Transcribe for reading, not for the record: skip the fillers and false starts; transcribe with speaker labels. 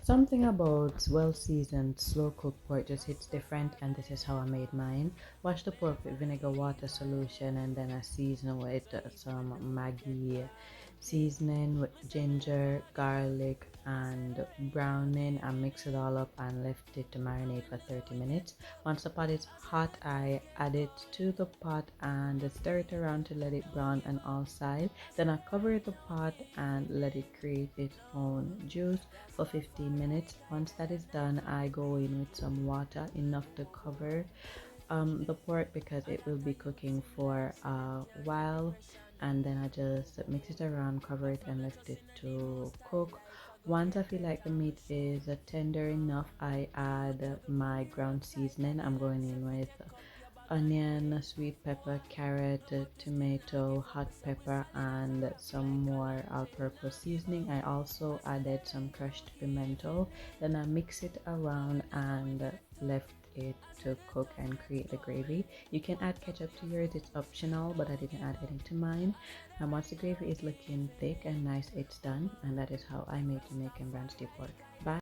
Speaker 1: Something about well seasoned, slow cooked pork just hits different, and this is how I made mine. Wash the pork with vinegar water solution, and then I season with some Maggi seasoning with ginger, garlic, and browning. I mix it all up and left it to marinate for 30 minutes. Once the pot is hot, I add it to the pot and stir it around to let it brown on all sides. Then I cover the pot and let it create its own juice for 15 minutes. Once that is done, I go in with some water, enough to cover the pork because it will be cooking for a while. And then I just mix it around, cover it, and left it to cook. Once I feel like the meat is tender enough, I add my ground seasoning. I'm going in with onion, sweet pepper, carrot, tomato, hot pepper, and some more all-purpose seasoning. I also added some crushed pimento. Then I mix it around and left it to cook and create the gravy. You can add ketchup to yours, it's optional, but I didn't add any to mine. And once the gravy is looking thick and nice, it's done. And that is how I make Jamaican brown stew pork. Bye.